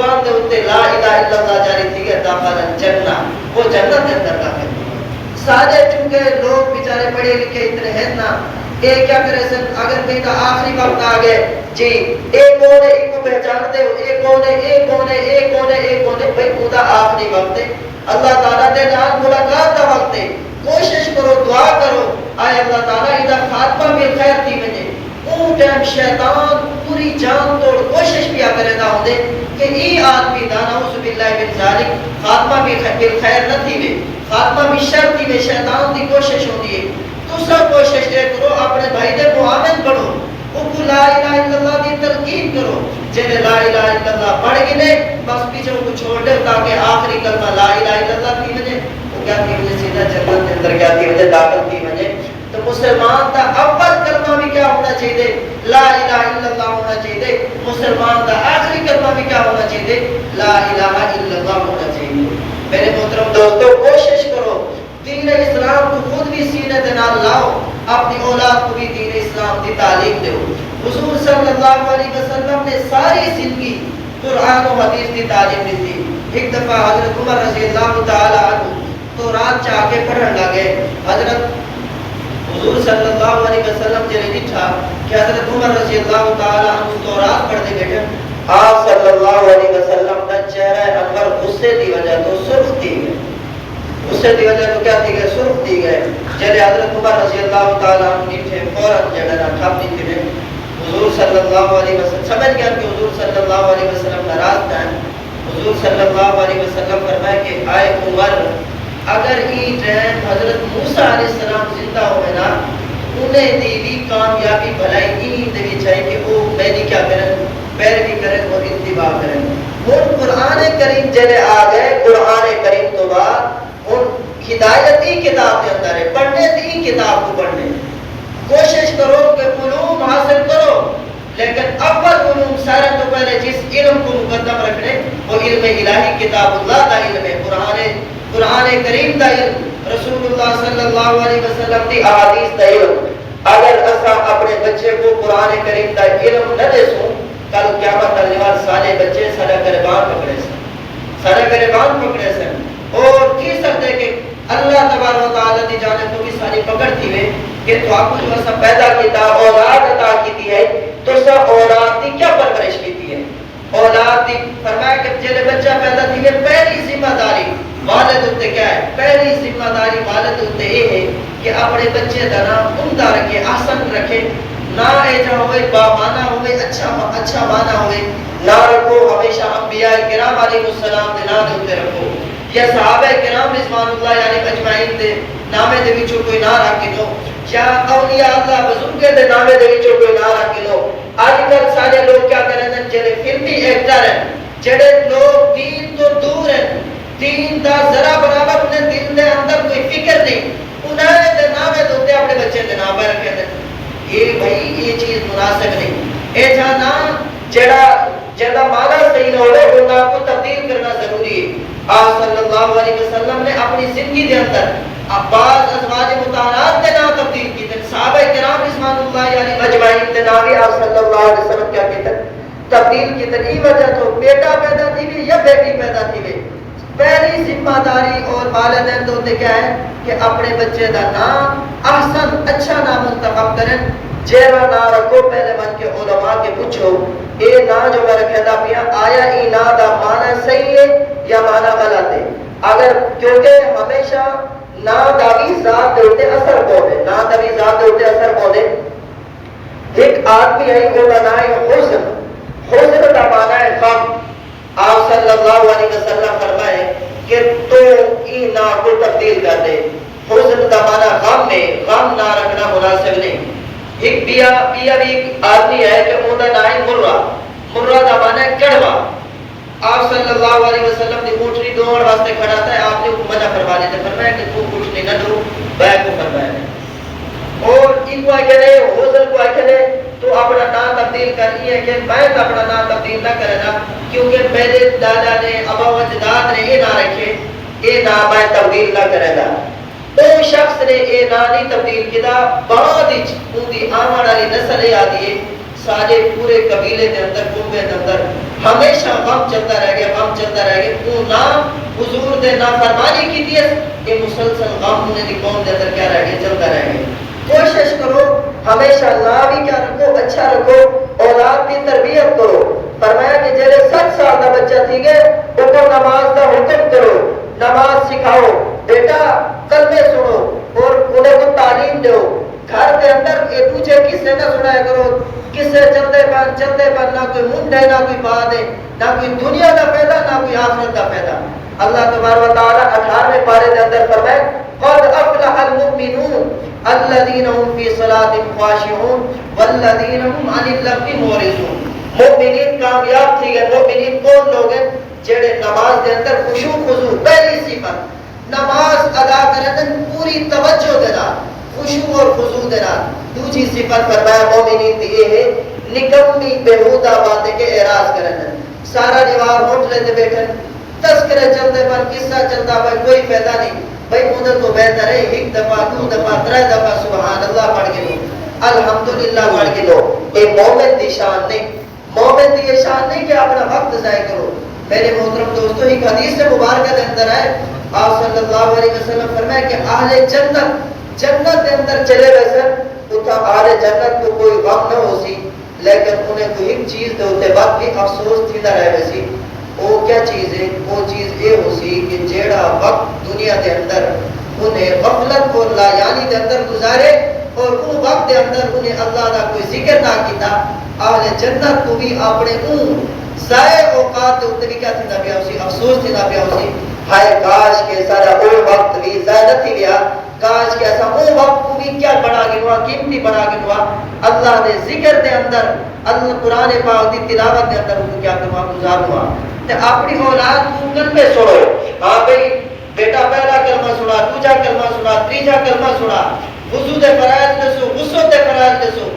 زبان دے اوتے لا الہ الا اللہ جاری تھی کہ داخل الجنہ، وہ جنت کے اندر داخل ہوئے۔ سارے چونکہ لوگ بیچارے پڑھے لکھے اتنے ہیں نا، یہ کیا کرے سن اگر کہیں کا آخری وقت آ گئے جی ایک کون ہے ایک کو پہچانتے ہو، ایک کون ہے ایک کون ہے ایک کون ہے ایک کون ہے، بھائی خدا آخری وقت ہے، اللہ تعالیٰ دے نال ملاقات کا وقت ہے، کوشش کرو دعا کرو آئے اللہ تعالیٰ ادھا خاتمہ بھی خیر تھی مجھے۔ اون ٹائم شیطان پوری جان توڑ کوشش بھی کرے نہ ہوندے کہ ای آدمی دا نعوذ باللہ من ذالک خاتمہ بھی خیر نہ تھی وے، خاتمہ بھی شر تھی وے، شیطان دی کوشش ہوندی ہے۔ تو سب کوشش کرو اپنے بھائی دے معاون بڑھو، او لا الہ الا اللہ دی تلقین کرو، جنہیں لا الہ الا اللہ پڑھ گئے بس پیچھے کو چھوڑ دے تاکہ آخری کلمہ لا الہ الا اللہ تھی وجہ وہ کیا تھی وجہ سیدھا جنت کے اندر کیا تھی وجہ داخل تھی وجہ۔ تو مسلمان دا اول کلمہ بھی کیا ہونا چاہیے؟ لا الہ الا اللہ ہونا چاہیے۔ مسلمان دا آخری کلمہ بھی کیا ہونا چاہیے؟ لا الہ الا اللہ ہونا چاہیے۔ میرے محترم دوستو کوشش کرو دین اسلام کو خود بھی سینے دے نال لاؤ، اپنی اولاد کو بھی دین اسلام دی تعلیم دو۔ حضور صلی اللہ علیہ وسلم نے ساری زندگی قرآن و حدیث دی تعلیم دی تھی۔ ایک دفعہ حضرت عمر رضی اللہ تعالی عنہ تو رات چاہ کے پڑھن لگے، حضرت حضور صلی اللہ علیہ وسلم جنہیں لکھا کہ حضرت عمر رضی اللہ تعالی عنہ تو رات پڑھتے بیٹھے، آپ صلی اللہ علیہ وسلم کا چہرہ انور غصے دی وجہ تو سرخ دی گئے، غصے دی وجہ تو کیا دی گئے؟ سرخ دی گئے۔ جنہیں حضرت عمر رضی اللہ تعالی عنہ لکھے فوراً جڑنا ٹھاپ دی تھی، حضور صلی اللہ علیہ وسلم سمجھ گیا کہ حضور صلی اللہ علیہ وسلم ناراض ہیں۔ حضور صلی اللہ علیہ وسلم فرمائے کہ آئے عمر اگر ای ٹائم حضرت موسیٰ علیہ السلام زندہ ہوئے نا انہیں دیوی کامیابی بھلائی ای دیوی چاہیے کہ وہ میری کیا کریں پیروی کریں اور اتباع کریں۔ ان قرآن کریم جلے آ گئے، قرآن کریم تو بعد ان ہدایتی کتاب کے اندر ہے، پڑھنے دی کتاب کو پڑھنے کوشش کرو کہ علوم حاصل کرو، لیکن اول علوم سارے تو پہلے جس علم کو مقدم رکھنے وہ علم الہی کتاب اللہ کا علم ہے، قرآن کریم دا علم، رسول اللہ صلی اللہ علیہ وسلم دی احادیث دا علم۔ اگر اسا اپنے بچے کو قرآن کریم دا علم نہ دے سوں کل قیامت آنے والے سارے بچے سارا گریبان پکڑے سن اور کی سکتے کہ اللہ تبارک و تعالی دی جانب تو بھی ساری پکڑ تھی وے کہ تو آپ کو جو ایسا پیدا کیتا اولاد عطا کی ہے تو سا اولاد دی کیا پرورش کی ہے؟ اولاد دی فرمایا کہ جلے بچہ پیدا تھی ہے پہلی ذمہ داری والد ہوتے کیا ہے؟ پہلی ذمہ داری والد ہوتے یہ ہے کہ اپنے بچے کا نام عمدہ رکھے، احسن رکھے، نہ ایجا ہوئے بامانہ ہوئے اچھا معنی ہوئے نہ رکھو، ہمیشہ انبیاء کرام علیہ السلام دے نام ہوتے رکھو یا صحابہ کرام رضوان اللہ یعنی اجمعین دے نامے دے وچوں کوئی نہ رکھ کے لو یا اولیاء اللہ بزرگے دے نامے دے وچوں کوئی نہ رکھ کے لو۔ آج کل سارے لوگ کیا کریں ہیں جڑے فلمی ایکٹر ہیں، جڑے لوگ دین تو دور ہیں، دین دا ذرا برابر انہیں دل دے اندر کوئی فکر نہیں، انہیں دے نامے دوتے اپنے بچے دے نامے رکھے ہیں۔ یہ بھائی یہ چیز مناسب نہیں، اے جانا جڑا مانا صحیح نہ ہوئے وہ نام کو تبدیل کرنا ضروری ہے۔ آپ صلی اللہ علیہ وسلم نے اپنی زندگی دے اندر بعض ازواج مطہرات دے نام تبدیل کی تھے، صحابہ کرام رضوان اللہ علیہ مجمعین دے نام آپ صلی اللہ علیہ وسلم کیا کہتے ہیں تبدیل کی تھی۔ وجہ تو بیٹا پیدا تھی بھی یا بیٹی پیدا تھی بھی پہلی ذمہ داری اور والدین ہوتے کیا ہے کہ اپنے بچے کا نام احسن اچھا نام منتخب کریں، جیرا نہ رکھو پہلے من کے علماء کے پوچھو اے نا جو میں رکھے دا پیا آیا ای نا دا معنی صحیح ہے یا معنی غلط ہے؟ اگر کیونکہ ہمیشہ نا داوی ذات دیتے اثر پودے، نا داوی ذات دیتے اثر پودے۔ ایک آدمی ہے وہ نا ہے حسن، حسن دا معنی ہے غم۔ آپ صلی اللہ علیہ وسلم فرمائے کہ تو ای نا کو تبدیل کر دے، حسن دا معنی غم میں، غم نہ رکھنا مناسب نہیں۔ ایک بھی ایک آدمی ہے کہ وہ دا نام ہے مرہ، مرہ دا معنی ہے کڑوا۔ آپ صلی اللہ علیہ وسلم نے اونٹنی دوڑ واسطے کھڑا تھا، آپ نے منع فرما دیتے، فرمایا کہ تو اونٹنی نہ دو، بیع کو فرمایا۔ اور ان کو کہنے حسن کو کہنے تو اپنا نام تبدیل کر رہی ہے کہ میں اپنا نام تبدیل نہ کرے گا کیونکہ میرے دادا نے ابا و اجداد نے یہ نہ رکھے، یہ نام میں تبدیل نہ کرے گا۔ او شخص نے یہ نام نہیں تبدیل کیا، بعد وچ اون دی آمن والی نسل آ دی سارے پورے قبیلے دے اندر کنبے دے اندر ہمیشہ غم چلتا رہ گیا، غم چلتا رہ گیا، تو نہ حضور دے نافرمانی کی تھی، یہ مسلسل غم نے قوم دے اندر کیا رہ گیا، چلتا رہ گیا۔ کوشش کرو ہمیشہ اللہ بھی کیا رکھو، اچھا رکھو، اولاد کی تربیت کرو۔ فرمایا کہ جیسے 7 سال کا بچہ تھی گئے وہ کو نماز کا حکم کرو، نماز سکھاؤ، بیٹا کلمے سنو اور انہیں کو تعلیم دو۔ گھر کے اندر ایک دوسرے قصے نہ سنایا کرو، قصے چلتے پر نہ کوئی منڈے نہ کوئی بات ہے، نہ کوئی دنیا کا فائدہ نہ کوئی آخرت کا فائدہ۔ اللہ تبارک و تعالی 18ویں پارے کے اندر فرمائے قد افلح المؤمنون الذين هم في صلاتهم خاشعون والذين هم عن اللغو معرضون۔ مومنین کامیاب تھی گئے۔ مومنین کون لوگ ہیں؟ جڑے نماز کے اندر خشوع خضوع، پہلی صفت نماز ادا کرنے پوری توجہ دینا، خشوع اور خضوع دینا۔ دوسری صفت فرمایا مومنین کی یہ ہے نکمی بےہودہ باتیں کے اعراض کرنا، سارا دیوار ہوٹ لیتے بیٹھے، تذکرے چلتے پر قصہ چلتا پر کوئی فائدہ نہیں۔ بھائی مدد تو بہتر ہے ایک دفعہ 2 دفعہ 3 دفعہ سبحان اللہ پڑھ کے لو، الحمدللہ پڑھ کے لو۔ یہ مومن کی شان نہیں، مومن کی یہ شان نہیں کہ اپنا وقت ضائع کرو۔ میرے محترم دوستو ایک حدیث سے مبارکہ کے اندر ہے، آپ صلی اللہ علیہ وسلم فرمائے کہ اہل جنت کے اندر چلے ویسے اتھا اہل جنت کو کوئی غم نہ ہو سی، لیکن انہیں کوئی ایک چیز دے ہوتے وقت بھی افسوس تھی نہ رہے ویسی۔ وہ کیا چیز ہے؟ وہ چیز یہ ہو سی کہ جیڑا وقت دنیا کے اندر انہیں غفلت اور لایانی کے اندر گزارے اور وہ وقت کے اندر انہیں اللہ کا کوئی ذکر نہ کیتا، اہل جنت کو بھی اپنے ضائع اوقات کے بھی کیا تھی نہ پیا اسی، افسوس تھی نہ پیا اسی، ہائے کاش کے سارا وہ وقت بھی ضائع نہ تھی گیا، کاش کہ ایسا وہ وقت کو بھی کیا بنا گنوا، قیمتی بنا گنوا اللہ دے ذکر دے اندر، اللہ قرآن پاک دی تلاوت دے اندر ان کیا کروا گزار ہوا۔ تے اپنی اولاد کو کلمے سنو، ہاں بھئی بیٹا پہلا کلمہ سنا، دوسرا کلمہ سنا، تیسرا کلمہ سنا، وضو دے فرائض دسو، غسل دے فرائض دسو۔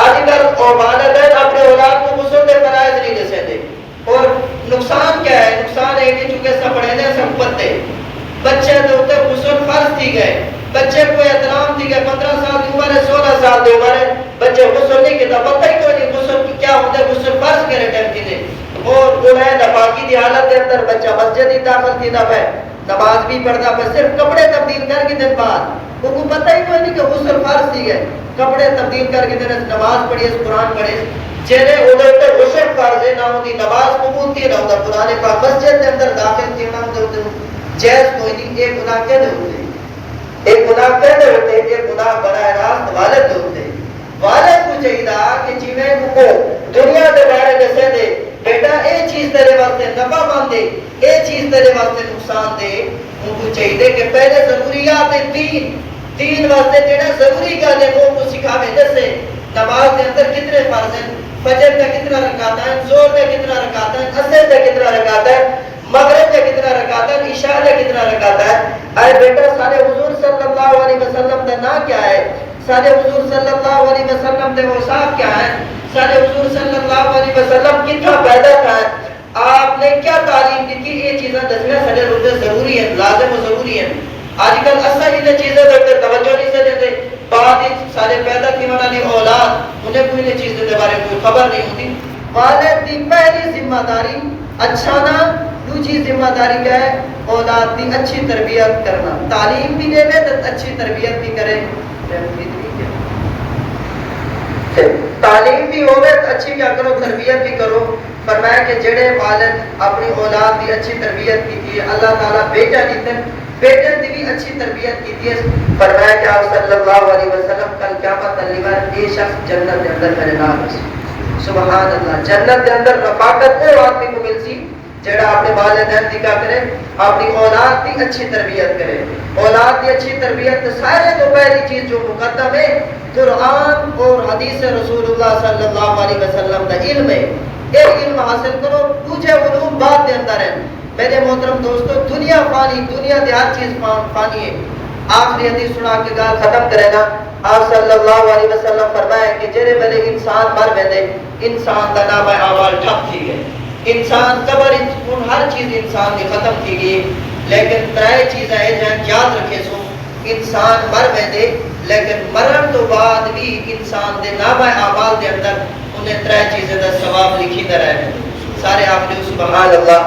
آج کل اور والدین اپنے اولاد کو غسل دے فرائض نہیں دسے دے، اور نقصان کیا ہے؟ نقصان ہے کہ چونکہ سب پڑھنے سب پتے بچے دے اوپر غسل فرض تھی گئے، بچے کو احترام دی گئے، 15 سال کی عمر ہے، 16 سال کی عمر ہے، بچے غسل نہیں کیتا، پتہ ہی کوئی نہیں غسل کیا ہوتا ہے، غسل فرض کرے ٹائم کی دے، اور انہیں نپاکی دی حالت کے اندر بچہ مسجد ہی داخل تھی نہ پہ، نماز بھی پڑھتا پہ، صرف کپڑے تبدیل کر کے دن بعد وہ کو پتہ ہی کوئی نہیں کہ غسل فرض تھی گئے، کپڑے تبدیل کر کے دن نماز پڑھیے، قرآن پڑھے، جنہیں انہیں تے غسل فرض ہے نہ ہوتی نماز قبول تھی نہ ہوتا قرآن پاک مسجد کے اندر داخل تھی نہ ہوتے جائز کوئی نہیں۔ ایک گناہ کہنے ہوتے، ایک گناہ کہنے ہوتے، ایک گناہ براہ راست والد ہوتے۔ والد کو چاہیے کہ جیویں کو دنیا کے بارے دسے دے بیٹا اے چیز تیرے واسطے نفع مند دے، اے چیز تیرے واسطے نقصان دے، ان کو چاہیے کہ پہلے ضروریات دین واسطے جڑا ضروری گل ہے وہ کو سکھاوے دسے۔ نماز کے اندر کتنے فرض ہیں، فجر کا کتنا رکعت ہے، ظہر کا کتنا رکعت ہے، عصر کا کتنا رکعت ہے، مغرب کا کتنا رکعت ہے، عشاء کا کتنا رکعت ہے۔ اے بیٹا سارے حضور صلی اللہ علیہ وسلم کا نام کیا ہے؟ سارے حضور صلی اللہ علیہ وسلم کے اوصاف کیا ہیں؟ سارے حضور صلی اللہ علیہ وسلم کتنا پیدا تھا، آپ نے کیا تعلیم دی تھی، یہ چیزیں دسنا سارے روزے ضروری ہیں، لازم و ضروری ہیں۔ آج کل اصل انہیں چیزیں دیکھتے توجہ نہیں سے دیتے، بعد سارے پیدا کی والی اولاد انہیں کوئی انہیں چیزیں کے بارے کوئی خبر نہیں ہوتی۔ والد کی پہلی ذمہ داری اچھا نام، دوسری ذمہ داری کیا ہے؟ اولاد کی اچھی تربیت کرنا، تعلیم بھی دے تو اچھی تربیت بھی کرے، تعلیم بھی ہوگی تو اچھی کیا کرو، تربیت بھی کرو۔ فرمایا کہ جڑے والد اپنی اولاد کی اچھی تربیت کی ہے، اللہ تعالیٰ بیٹا دیتے ہیں، بیٹے کی بھی اچھی تربیت کی ہے۔ فرمایا کہ آپ صلی اللہ علیہ وسلم کل قیامت تلیبر یہ شخص جنت کے اندر میرے نام ہے، سبحان اللہ، جنت کے اندر رفاقت وہ آدمی کو مل سی جڑا اپنے والدین کی کیا کرے، اپنی اولاد کی اچھی تربیت کرے۔ اولاد کی اچھی تربیت سارے تو پہلی چیز جو مقدم ہے قرآن اور حدیث رسول اللہ صلی اللہ علیہ وسلم کا علم ہے، یہ علم حاصل کرو، دوسرے علوم بعد کے اندر ہیں۔ میرے محترم دوستو دنیا فانی، دنیا کی ہر چیز فانی ہے۔ آخری حدیث سنا کے گال ختم کرے گا۔ آپ صلی اللہ علیہ وسلم فرمائے کہ جڑے بلے انسان مر ویندے انسان کا نام اعمال ٹھپ تھی گئے، انسان قبر ہر چیز انسان کی ختم تھی گئی، لیکن ترے چیزیں ہیں جہاں یاد رکھے سو انسان مر ویندے لیکن مرن تو بعد بھی انسان دے نام اعمال دے اندر انہیں ترے چیزیں دا ثواب لکھی دا رہے۔ سارے آپ نے سبحان اللہ.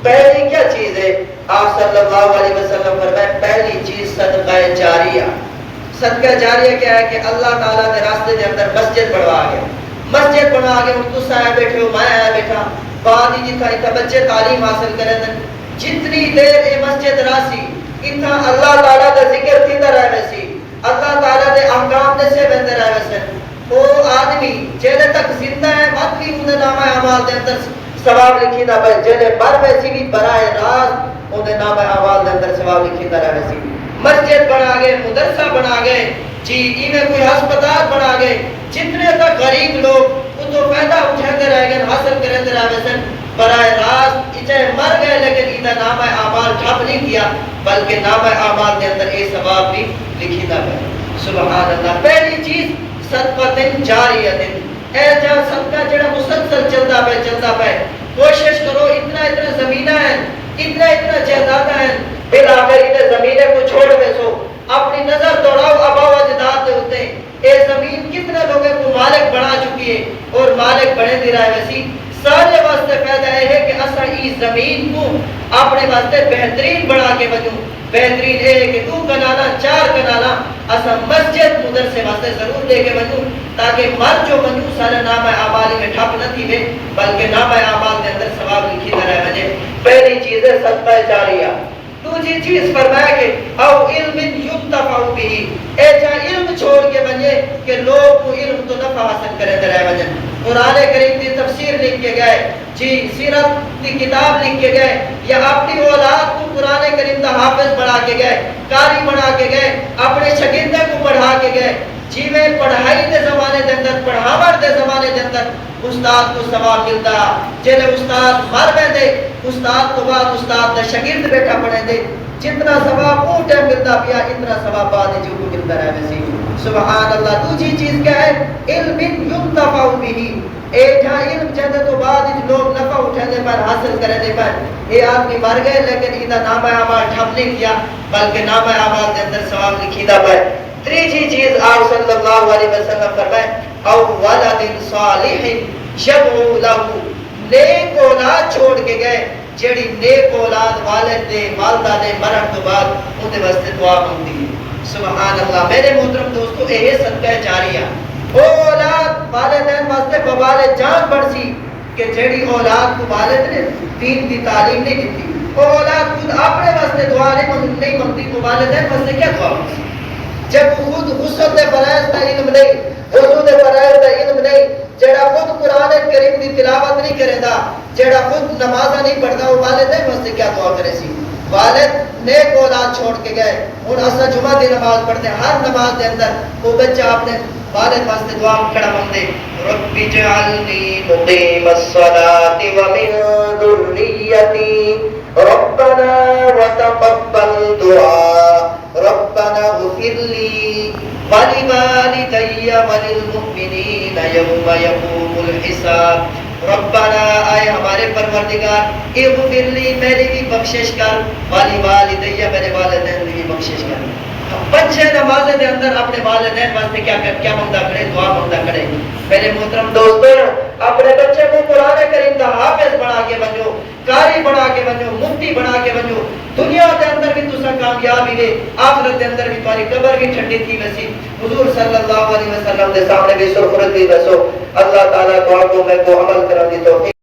پہلی کیا چیز ہے؟ آپ صلی اللہ علیہ وسلم فرمائے پہلی چیز صدقہ جاریہ. صدقہ جاریہ کیا ہے کہ اللہ تعالیٰ نے راستے کے اندر مسجد بنوا گیا. مسجد بنا کے تس آیا بیٹھے ہو میں آیا بیٹھا بعد ہی جتنا بچے تعلیم حاصل کریں جتنی دیر یہ مسجد راسی اتنا اللہ تعالیٰ کا ذکر تھیتا رہے ویسی اللہ تعالیٰ کے احکام نے سے بندے رہے ویسے وہ آدمی جیلے تک زندہ ہے مت بھی انہیں نامہ اعمال دے اندر ثواب لکھی نہ پائے جیلے بر ویسی بھی براہ راست انہیں نامہ اعمال دے اندر ثواب لکھی نہ رہے ویسی. مسجد بنا گئے مدرسہ بنا گئے جی انہیں کوئی ہسپتال بنا گئے جتنے تک غریب لوگ ان تو فائدہ اٹھاتے رہ گئے حاصل کرتے رہ گئے براہ راست اچھے مر گئے لیکن انہیں نامہ اعمال ٹھپ نہیں کیا بلکہ نامہ اعمال کے اندر یہ ثواب بھی لکھی نہ پائے. سبحان اللہ. پہلی چیز صدقہ جاریہ اے جہاں صدقہ جڑا مسلسل چلتا پہ کوشش کرو اتنا زمینہ ہے اتنا جائیداد ہے بالآخر انہیں زمینیں کو چھوڑ میں سو اپنی نظر دوڑاؤ آبا و اجداد دے ہوتے اے زمین کتنے لوگوں کو مالک بنا چکی ہے اور مالک بنے دے رہا ہے. ویسی سارے واسطے فائدہ ہے کہ اسا اس زمین کو اپنے واسطے بہترین بنا کے بجوں. بہترین ہے کہ 2 کنالا 4 کنالا اسا مسجد مدرسے واسطے ضرور لے کے بجوں تاکہ مر جو بجوں سارے نام اعمال میں ٹھپ نہ تھی بلکہ نام اعمال کے اندر ثواب لکھی نہ رہے بجے. پہلی چیز ہے صدقہ جاریہ. دوسری چیز فرمایا کہ او علم ینتفع به ایسا علم چھوڑ کے بنے کہ لوگ کو علم تو نفع حاصل کرے رہے بنے. قرآن کریم کی تفسیر لکھ کے گئے جی سیرت کی کتاب لکھ کے گئے یا اپنی اولاد کو قرآن کریم کا حافظ بنا کے گئے قاری بنا کے گئے اپنے شاگردوں کو پڑھا کے گئے جی میں پڑھائی دے زمانے دے اندر پڑھاور دے زمانے دے اندر استاد کو ثواب ملتا جنہیں استاد مر دے استاد تو بعد استاد دا شاگرد بیٹھا پڑھے دے جتنا ثواب وہ ٹائم ملتا پیا اتنا ثواب بعد جو کو ملتا رہے ویسی. سبحان اللہ. دوسری چیز کیا ہے؟ علم ینتفع به اے جہاں علم چاہتے تو بعد لوگ نفع اٹھانے پر حاصل کرے دے پر یہ آدمی مر گئے لیکن ادھا نامہ اعمال ٹھپ نہیں کیا بلکہ نامہ اعمال کے اندر ثواب لکھیدہ پر. تیسری چیز آپ صلی اللہ علیہ وسلم فرمائے او ولد صالح یدعو لہ نیک اولاد چھوڑ کے گئے جیڑی نیک اولاد والد دے والدہ دے مرن تو بعد انہیں واسطے دعا مانگتی ہے. سبحان اللہ. میرے محترم دوستو یہ صدقہ جاریہ وہ اولاد والدین واسطے بوال جان بڑھسی کہ جیڑی اولاد کو والد نے دین کی تعلیم نہیں دیتی وہ اولاد خود اپنے واسطے دعا نہیں مانگتی تو والدین واسطے کیا دعا مانگتی جب خود غسل دے فرائض کا علم نہیں وضو دے فرائض کا علم نہیں جڑا خود قرآن کریم کی تلاوت نہیں کرے گا جڑا خود نمازہ نہیں پڑھتا وہ والدین واسطے کیا دعا کرے سی. والد نیک اولاد چھوڑ کے گئے اور اصلا جمعہ دی نماز پڑھتے ہر نماز دے اندر وہ بچہ اپنے والد واسطے دعا کھڑا مانگتے رب اجعلنی مقیم الصلاۃ ومن ذریتی ربنا وتقبل دعاء ربنا اغفر لی ولوالدی وللمؤمنین یوم یقوم الحساب. ربنا آئے ہمارے پروردگار اغفر لی میری بھی بخشش کر ولوالدی میرے والدین بھی بخشش کر. بچے نمازیں دے اندر اپنے والدین واسطے کیا مانگتا کرے دعا مانگتا کرے. میرے محترم دوستو اپنے بچے کو قرآن کریم کا حافظ بنا کے بنو قاری بنا کے بنو مفتی بنا کے بنو. دنیا دے اندر بھی تسا کامیابی دے آخرت دے اندر بھی تمہاری قبر بھی ٹھنڈی تھی ویسی حضور صلی اللہ علیہ وسلم دے سامنے بھی سرخرت دی ویسو. اللہ تعالیٰ دعا کو میں کو عمل کرا دی توفیق